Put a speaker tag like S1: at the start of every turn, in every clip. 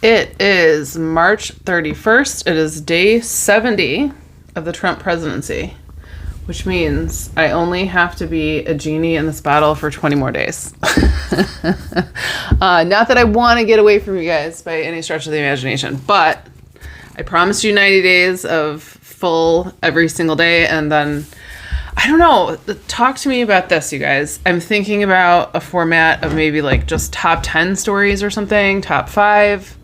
S1: It is March 31st. It is day 70 of the Trump presidency, which means I only have to be a genie in this bottle for 20 more days. Not that I want to get away from you guys by any stretch of the imagination, but I promised you 90 days of full every single day, and then I don't know. Talk to me about this, you guys. I'm thinking about a format of maybe like just top 10 stories or something, top 5.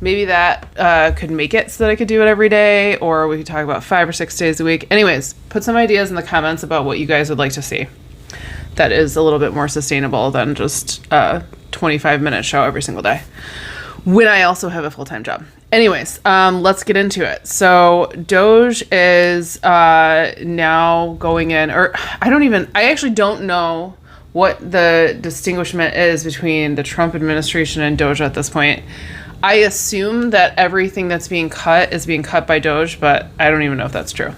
S1: Maybe that could make it so that I could do it every day, or we could talk about 5 or 6 days a week. Anyways, put some ideas in the comments about what you guys would like to see. That is a little bit more sustainable than just a 25-minute show every single day, when I also have a full-time job. Anyways, let's get into it. So Doge is now going in, or I actually don't know what the distinguishment is between the Trump administration and Doge at this point. I assume that everything that's being cut is being cut by Doge, but I don't even know if that's true.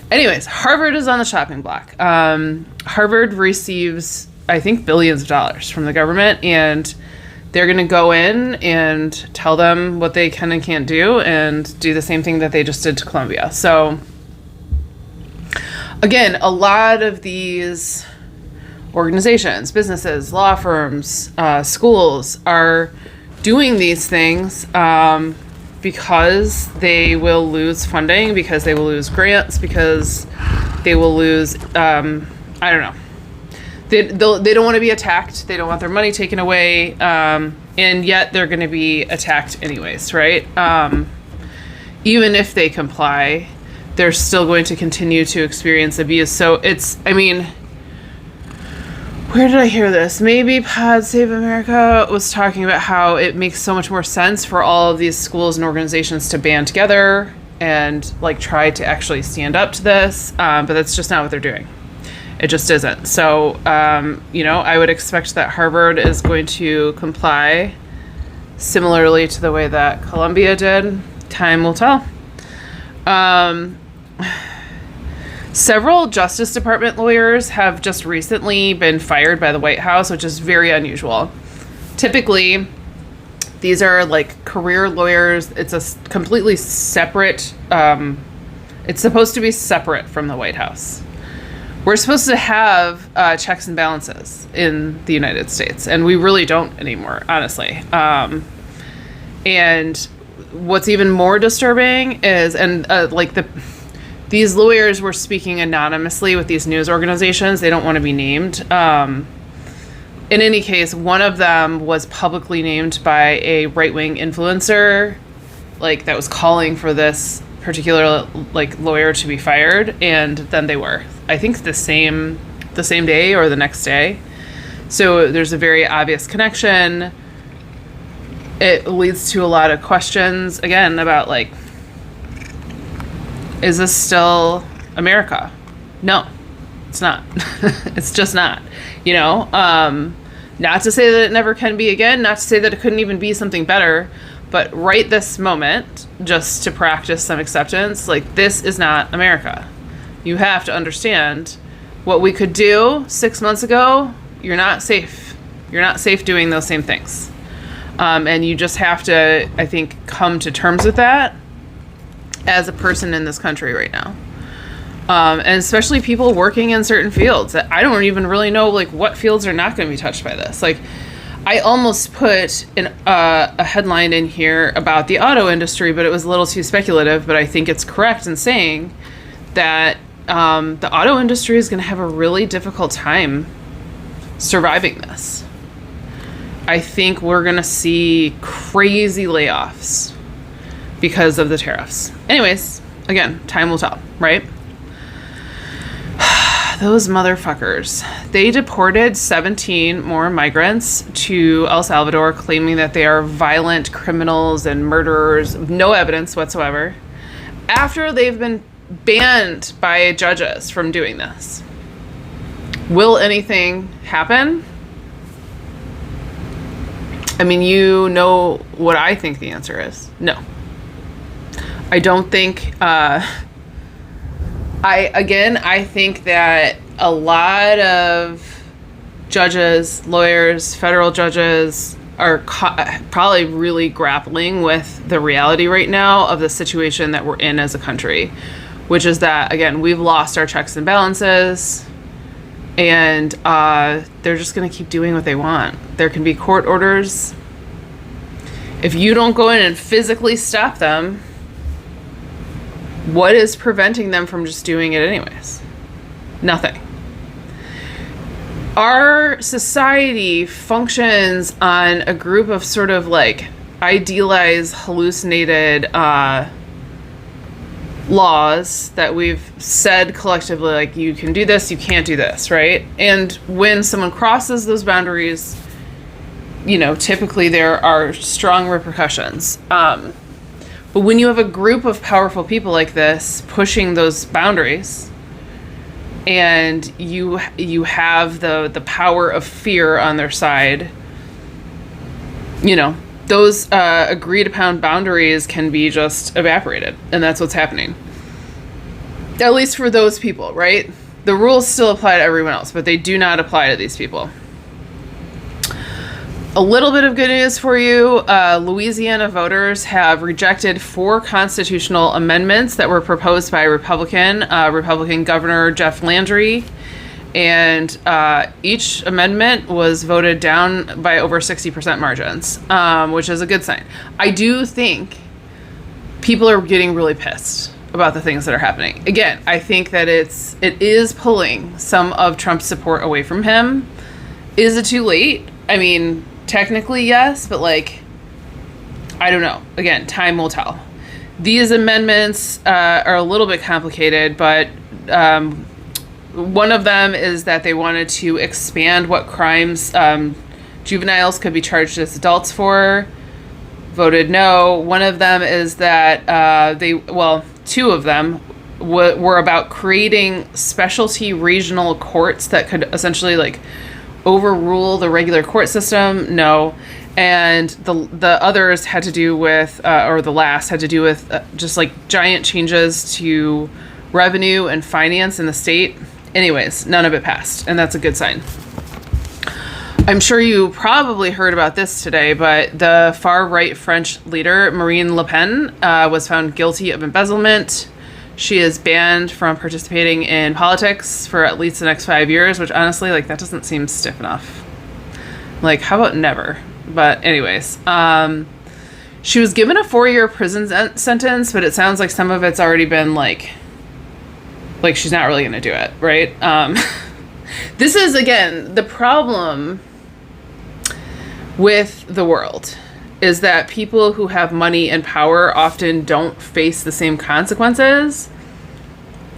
S1: Anyways, Harvard is on the chopping block. Harvard receives, I think, billions of dollars from the government, and they're going to go in and tell them what they can and can't do and do the same thing that they just did to Columbia. So, again, a lot of these organizations, businesses, law firms, schools are doing these things because they will lose funding, because they will lose grants, because they will lose, I don't know. They don't want to be attacked. They don't want their money taken away. And yet they're going to be attacked anyways, right? Even if they comply, they're still going to continue to experience abuse. So where did I hear this? Maybe Pod Save America was talking about how it makes so much more sense for all of these schools and organizations to band together and like try to actually stand up to this. But that's just not what they're doing. It just isn't. So, I would expect that Harvard is going to comply similarly to the way that Columbia did. Time will tell. Several Justice Department lawyers have just recently been fired by the White House, which is very unusual. Typically, these are like career lawyers. It's a completely separate, it's supposed to be separate from the White House. We're supposed to have checks and balances in the United States, and we really don't anymore, honestly. And what's even more disturbing is, these lawyers were speaking anonymously with these news organizations. They don't want to be named. In any case, one of them was publicly named by a right-wing influencer, that was calling for this particular lawyer to be fired, and then they were. I think the same day or the next day. So there's a very obvious connection. It leads to a lot of questions again about is this still America? No, it's not. It's just not. Not to say that it never can be again, not to say that it couldn't even be something better, but right this moment, just to practice some acceptance, this is not America. You have to understand what we could do 6 months ago. You're not safe. You're not safe doing those same things. And you just have to, I think, come to terms with that as a person in this country right now. And especially people working in certain fields that I don't even really know, what fields are not going to be touched by this. I almost put a headline in here about the auto industry, but it was a little too speculative, but I think it's correct in saying that the auto industry is going to have a really difficult time surviving this. I think we're going to see crazy layoffs because of the tariffs. Anyways, again, time will tell, right? Those motherfuckers. They deported 17 more migrants to El Salvador, claiming that they are violent criminals and murderers, no evidence whatsoever, after they've been banned by judges from doing this. Will anything happen? You know what I think the answer is. No. I don't think, I think that a lot of judges, lawyers, federal judges, are probably really grappling with the reality right now of the situation that we're in as a country, which is that, again, we've lost our checks and balances, and they're just going to keep doing what they want. There can be court orders. If you don't go in and physically stop them, what is preventing them from just doing it anyways? Nothing. Our society functions on a group of sort of like idealized, hallucinated laws that we've said collectively, like, you can do this, you can't do this, right? And when someone crosses those boundaries, you know, typically there are strong repercussions. But when you have a group of powerful people like this pushing those boundaries, and you have the power of fear on their side, you know, those agreed upon boundaries can be just evaporated. And that's what's happening. At least for those people, right? The rules still apply to everyone else, but they do not apply to these people. A little bit of good news for you. Louisiana voters have rejected 4 constitutional amendments that were proposed by Republican Governor Jeff Landry. And each amendment was voted down by over 60% margins, which is a good sign. I do think people are getting really pissed about the things that are happening. Again, I think that it is pulling some of Trump's support away from him. Is it too late? I mean, technically, yes, but like, I don't know. Again, time will tell. These amendments are a little bit complicated, but one of them is that they wanted to expand what crimes juveniles could be charged as adults for. Voted no. One of them is that two of them were about creating specialty regional courts that could essentially like overrule the regular court system. No. And the others had to do with, or the last had to do with just like giant changes to revenue and finance in the state. Anyways, none of it passed, and that's a good sign. I'm sure you probably heard about this today, but the far-right French leader, Marine Le Pen, was found guilty of embezzlement. She is banned from participating in politics for at least the next 5 years, which honestly, like, that doesn't seem stiff enough. Like, how about never? But anyways, she was given a 4-year prison sentence, but it sounds like some of it's already been, like she's not really going to do it, right? This is, again, the problem with the world is that people who have money and power often don't face the same consequences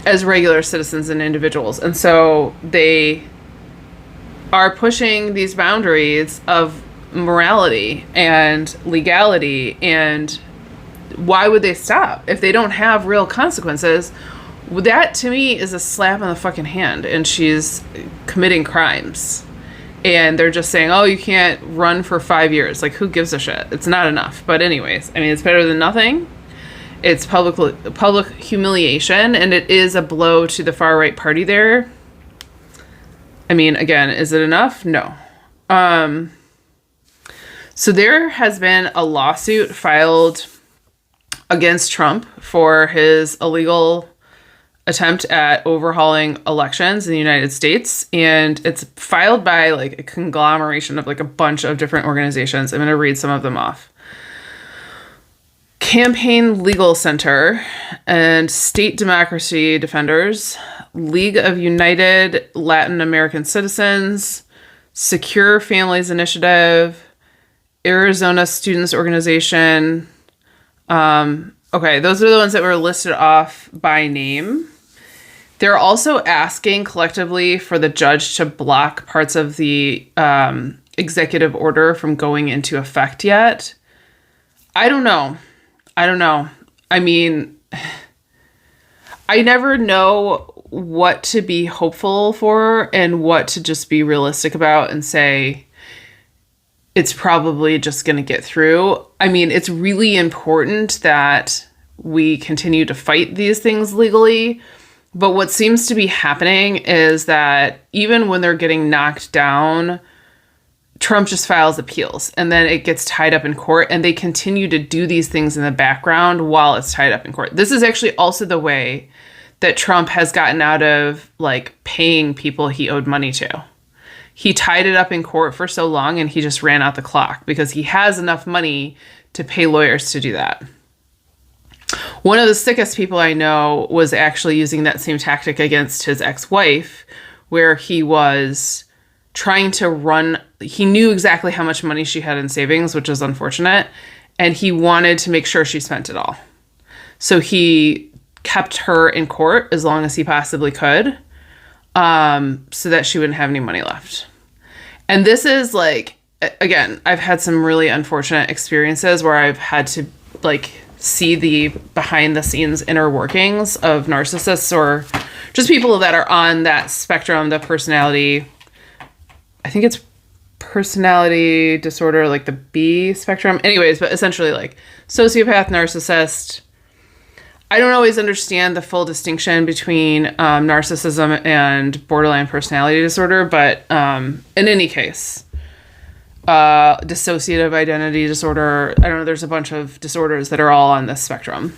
S1: as regular citizens and individuals. And so they are pushing these boundaries of morality and legality. And why would they stop if they don't have real consequences? That, to me, is a slap on the fucking hand, and she's committing crimes. And they're just saying, oh, you can't run for 5 years. Like, who gives a shit? It's not enough. But anyways, I mean, it's better than nothing. It's public humiliation, and it is a blow to the far-right party there. I mean, again, is it enough? No. So there has been a lawsuit filed against Trump for his illegal attempt at overhauling elections in the United States, and it's filed by like a conglomeration of like a bunch of different organizations. I'm going to read some of them off. Campaign Legal Center and State Democracy Defenders, League of United Latin American Citizens, Secure Families Initiative, Arizona Students Organization. Okay, those are the ones that were listed off by name. They're also asking collectively for the judge to block parts of the executive order from going into effect yet. I don't know. I mean, I never know what to be hopeful for and what to just be realistic about and say it's probably just going to get through. I mean, it's really important that we continue to fight these things legally. But what seems to be happening is that even when they're getting knocked down, Trump just files appeals, and then it gets tied up in court, and they continue to do these things in the background while it's tied up in court. This is actually also the way that Trump has gotten out of like paying people he owed money to. He tied it up in court for so long, and he just ran out the clock because he has enough money to pay lawyers to do that. One of the sickest people I know was actually using that same tactic against his ex-wife, where he was trying to run, he knew exactly how much money she had in savings, which is unfortunate, and he wanted to make sure she spent it all. So he kept her in court as long as he possibly could, so that she wouldn't have any money left. And this is like, again, I've had some really unfortunate experiences where I've had to like see the behind the scenes inner workings of narcissists or just people that are on that spectrum, the personality, I think it's personality disorder, like the B spectrum. Anyways, but essentially like sociopath, narcissist. I don't always understand the full distinction between narcissism and borderline personality disorder, but in any case, dissociative identity disorder, I don't know, there's a bunch of disorders that are all on this spectrum.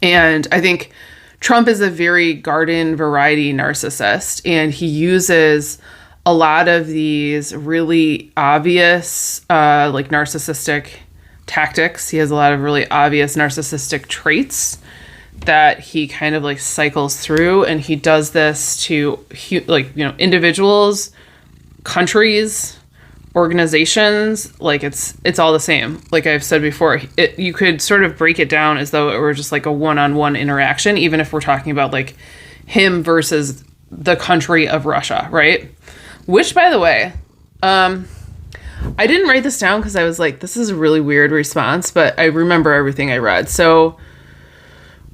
S1: And I think Trump is a very garden variety narcissist, and he uses a lot of these really obvious, like narcissistic tactics. He has a lot of really obvious narcissistic traits that he kind of like cycles through, and he does this to like, you know, individuals, countries, organizations. Like it's all the same. Like I've said before, you could sort of break it down as though it were just like a one-on-one interaction, even if we're talking about like him versus the country of Russia, right? Which, by the way, I didn't write this down because I was like, this is a really weird response, but I remember everything I read. So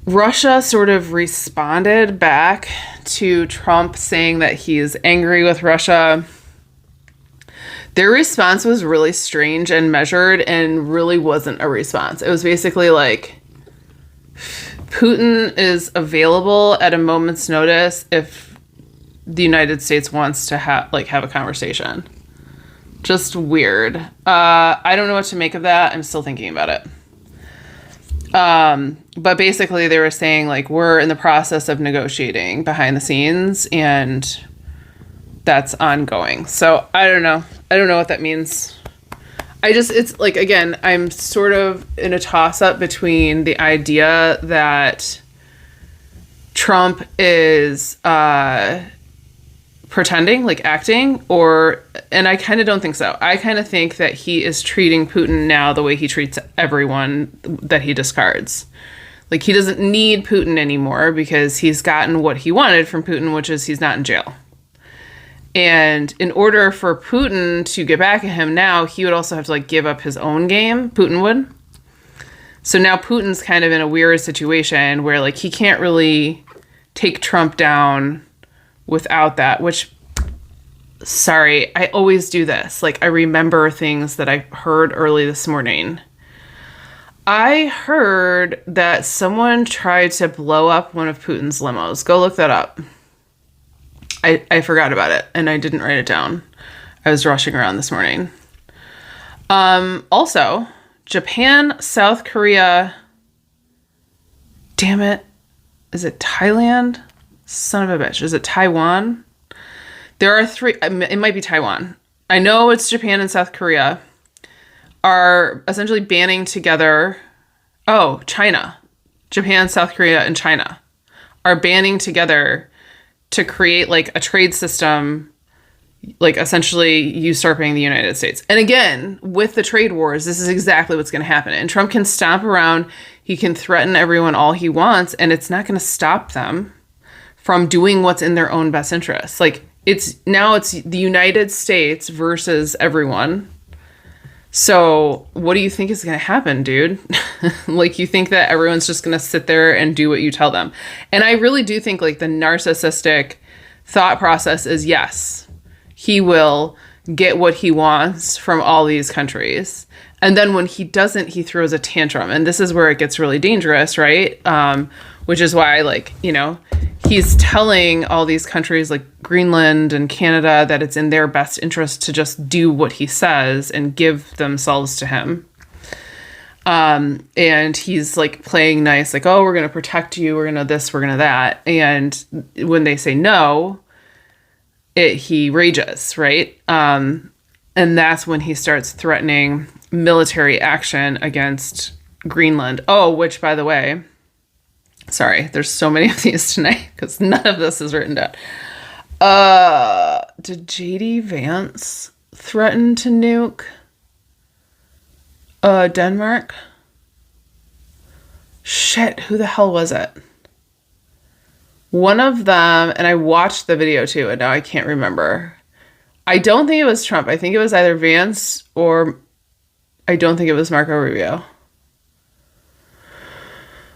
S1: Russia sort of responded back to Trump saying that he's angry with Russia. Their response was really strange and measured and really wasn't a response. It was basically like, Putin is available at a moment's notice if the United States wants to have a conversation. Just weird. I don't know what to make of that. I'm still thinking about it. But basically they were saying like, we're in the process of negotiating behind the scenes, and that's ongoing. So I don't know. I don't know what that means. It's like, again, I'm sort of in a toss up between the idea that Trump is, pretending, like acting, and I kind of don't think so. I kind of think that he is treating Putin now the way he treats everyone that he discards. Like, he doesn't need Putin anymore because he's gotten what he wanted from Putin, which is he's not in jail. And in order for Putin to get back at him now, he would also have to like give up his own game. Putin would. So now Putin's kind of in a weird situation where like he can't really take Trump down without that, which, sorry, I always do this. Like, I remember things that I heard early this morning. I heard that someone tried to blow up one of Putin's limos. Go look that up. I forgot about it, and I didn't write it down. I was rushing around this morning. Also, Japan, South Korea, damn it, is it Thailand? Son of a bitch. Is it Taiwan? There are three. It might be Taiwan. I know it's Japan and South Korea are essentially banding together. Oh, China. Japan, South Korea, and China are banding together to create like a trade system, like essentially usurping the United States. And again, with the trade wars, this is exactly what's going to happen. And Trump can stomp around. He can threaten everyone all he wants, and it's not going to stop them from doing what's in their own best interests. Like, it's the United States versus everyone. So what do you think is going to happen, dude? Like, you think that everyone's just going to sit there and do what you tell them. And I really do think like the narcissistic thought process is, yes, he will get what he wants from all these countries. And then when he doesn't, he throws a tantrum. And this is where it gets really dangerous, right? Which is why, like, you know, he's telling all these countries like Greenland and Canada that it's in their best interest to just do what he says and give themselves to him. And he's like playing nice, like, oh, we're going to protect you. We're going to this, we're going to that. And when they say no, he rages, right? And that's when he starts threatening military action against Greenland. Oh, which, by the way, sorry, there's so many of these tonight because none of this is written down. Did J.D. Vance threaten to nuke Denmark? Shit, who the hell was it? One of them, and I watched the video too, and now I can't remember. I don't think it was Trump. I think it was either Vance or I don't think it was Marco Rubio.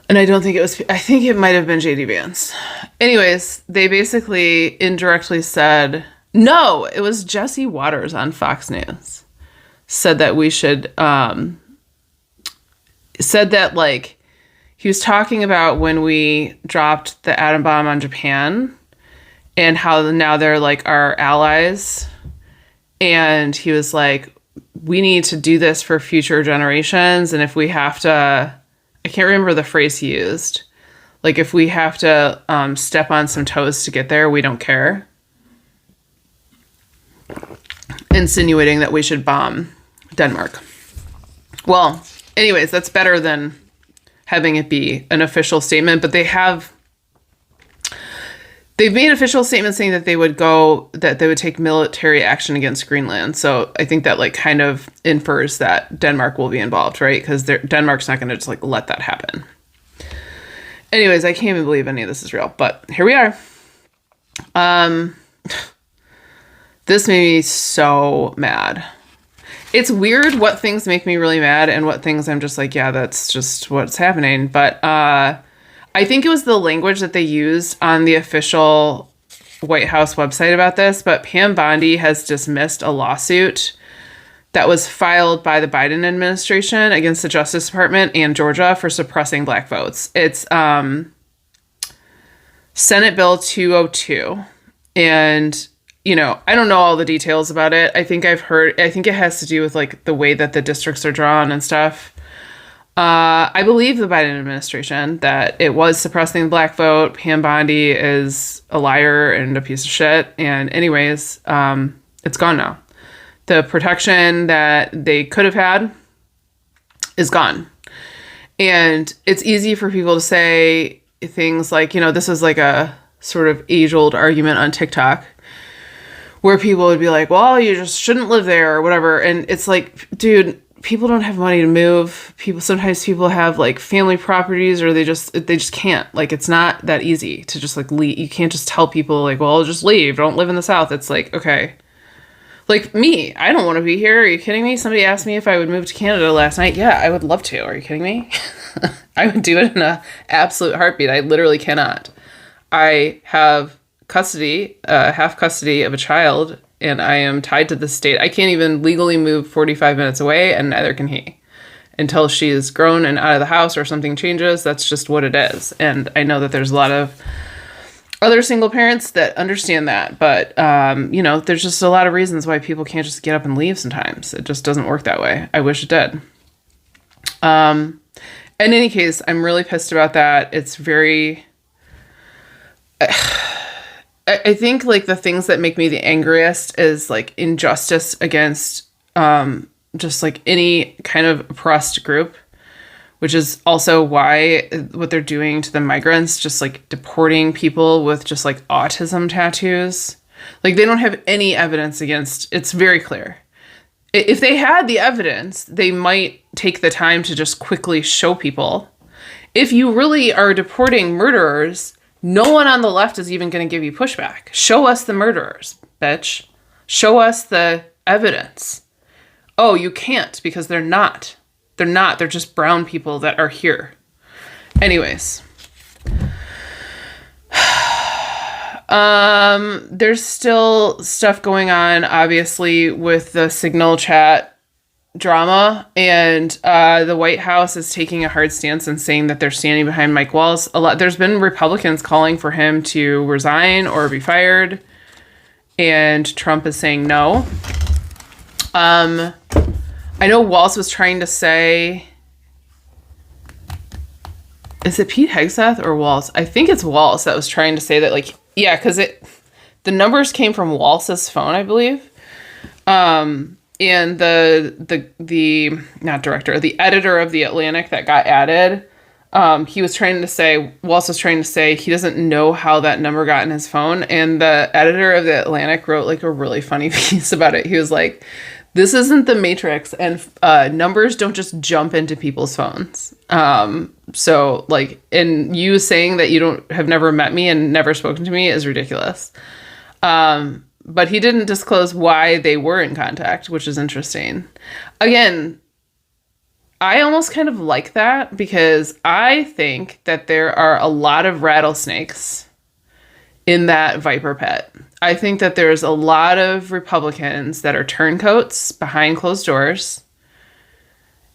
S1: And I don't think it was, I think it might have been J.D. Vance. Anyways, they basically indirectly said, no, it was Jesse Waters on Fox News. Said that we should, said that like, he was talking about when we dropped the atom bomb on Japan and how now they're like our allies. And he was like, we need to do this for future generations. And if we have to, I can't remember the phrase he used. Like if we have to step on some toes to get there, we don't care. Insinuating that we should bomb Denmark. Well, anyways, that's better than having it be an official statement, but they've made official statements saying that they would take military action against Greenland. So I think that like kind of infers that Denmark will be involved, right? Because Denmark's not going to just like let that happen. Anyways, I can't even believe any of this is real, but here we are. This made me so mad. It's weird what things make me really mad and what things I'm just like, yeah, that's just what's happening. But I think it was the language that they used on the official White House website about this. But Pam Bondi has dismissed a lawsuit that was filed by the Biden administration against the Justice Department and Georgia for suppressing black votes. It's Senate Bill 202. And you know, I don't know all the details about it. I think it has to do with like the way that the districts are drawn and stuff. I believe the Biden administration that it was suppressing the black vote. Pam Bondi is a liar and a piece of shit. And anyways, it's gone now. The protection that they could have had is gone. And it's easy for people to say things like, you know, this is like a sort of age-old argument on TikTok where people would be like, well, you just shouldn't live there or whatever. And it's like, dude, people don't have money to move. Sometimes people have like family properties or they just can't. Like, it's not that easy to just like leave. You can't just tell people like, well, just leave. Don't live in the South. It's like, okay. Like me, I don't want to be here. Are you kidding me? Somebody asked me if I would move to Canada last night. Yeah, I would love to. Are you kidding me? I would do it in an absolute heartbeat. I literally cannot. I have half custody of a child, and I am tied to the state. I can't even legally move 45 minutes away, and neither can he. Until she is grown and out of the house or something changes, that's just what it is. And I know that there's a lot of other single parents that understand that, but, you know, there's just a lot of reasons why people can't just get up and leave sometimes. It just doesn't work that way. I wish it did. In any case, I'm really pissed about that. It's very... I think like the things that make me the angriest is like injustice against just like any kind of oppressed group, which is also why what they're doing to the migrants, just like deporting people with just like autism tattoos. Like they don't have any evidence against, it's very clear. If they had the evidence, they might take the time to just quickly show people. If you really are deporting murderers, no one on the left is even going to give you pushback. Show us the murderers, bitch. Show us the evidence. Oh, you can't because they're not. They're not. They're just brown people that are here. Anyways. There's still stuff going on, obviously, with the Signal chat drama, and the White House is taking a hard stance and saying that they're standing behind Mike Walz. There's been Republicans calling for him to resign or be fired, and Trump is saying no. I know Walz was trying to say, is it Pete Hegseth or Walz? I think it's Walz that was trying to say that, like, yeah, because the numbers came from Walz's phone, I believe. And the not director, the editor of The Atlantic that got added, Walz was trying to say he doesn't know how that number got in his phone. And the editor of The Atlantic wrote like a really funny piece about it. He was like, this isn't the Matrix, and numbers don't just jump into people's phones. So like, and you saying that you have never met me and never spoken to me is ridiculous. But he didn't disclose why they were in contact, which is interesting. Again, I almost kind of like that because I think that there are a lot of rattlesnakes in that viper pit. I think that there's a lot of Republicans that are turncoats behind closed doors.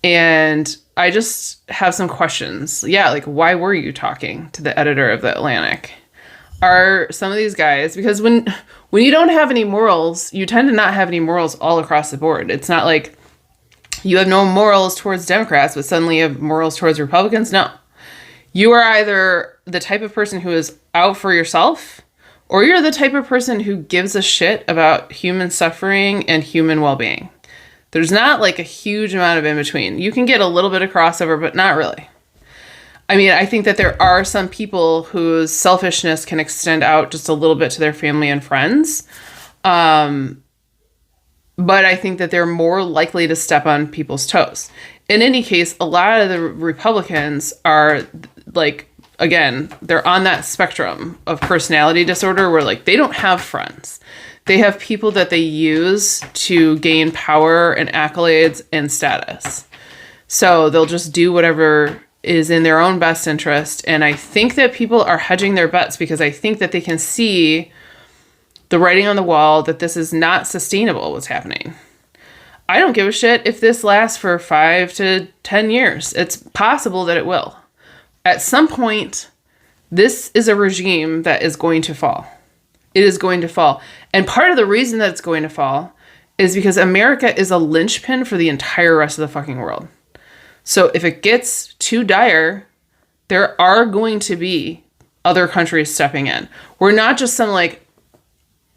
S1: And I just have some questions. Yeah, like, why were you talking to the editor of The Atlantic? Are some of these guys, because when you don't have any morals, you tend to not have any morals all across the board. It's not like you have no morals towards Democrats, but suddenly you have morals towards Republicans. No. You are either the type of person who is out for yourself, or you're the type of person who gives a shit about human suffering and human well-being. There's not like a huge amount of in between. You can get a little bit of crossover, but not really. I mean, I think that there are some people whose selfishness can extend out just a little bit to their family and friends. But I think that they're more likely to step on people's toes. In any case, a lot of the Republicans are like, again, they're on that spectrum of personality disorder where like they don't have friends. They have people that they use to gain power and accolades and status. So they'll just do whatever is in their own best interest. And I think that people are hedging their bets because I think that they can see the writing on the wall that this is not sustainable, what's happening. I don't give a shit if this lasts for 5 to 10 years. It's possible that it will. At some point, this is a regime that is going to fall. It is going to fall. And part of the reason that it's going to fall is because America is a linchpin for the entire rest of the fucking world. So if it gets too dire, there are going to be other countries stepping in. We're not just some like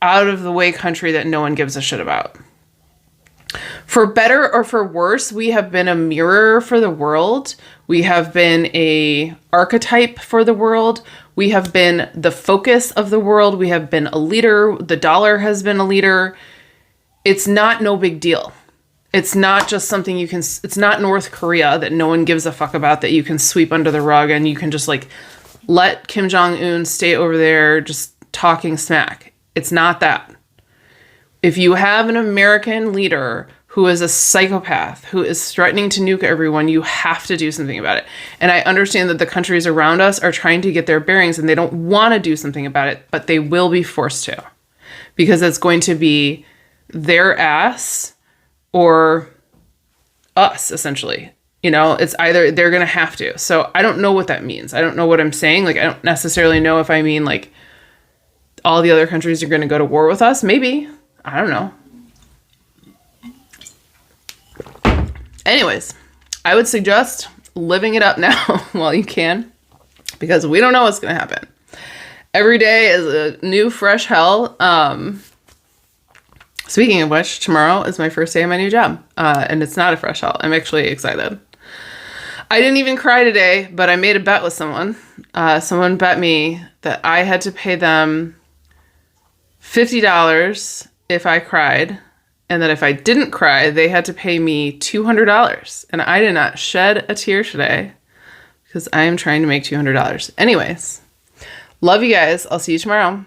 S1: out of the way country that no one gives a shit about. For better or for worse, we have been a mirror for the world. We have been a archetype for the world. We have been the focus of the world. We have been a leader. The dollar has been a leader. It's not no big deal. It's not just something it's not North Korea that no one gives a fuck about that you can sweep under the rug and you can just like let Kim Jong-un stay over there just talking smack. It's not that. If you have an American leader who is a psychopath, who is threatening to nuke everyone, you have to do something about it. And I understand that the countries around us are trying to get their bearings and they don't want to do something about it, but they will be forced to because it's going to be their ass or us, essentially. You know, it's either they're going to have to. So I don't know what that means. I don't know what I'm saying. Like, I don't necessarily know if I mean, like, all the other countries are going to go to war with us. Maybe. I don't know. Anyways, I would suggest living it up now while you can, because we don't know what's going to happen. Every day is a new, fresh hell. Speaking of which, tomorrow is my first day of my new job, and it's not a fresh hell. I'm actually excited. I didn't even cry today, but I made a bet with someone. Someone bet me that I had to pay them $50 if I cried, and that if I didn't cry, they had to pay me $200. And I did not shed a tear today because I am trying to make $200. Anyways, love you guys. I'll see you tomorrow.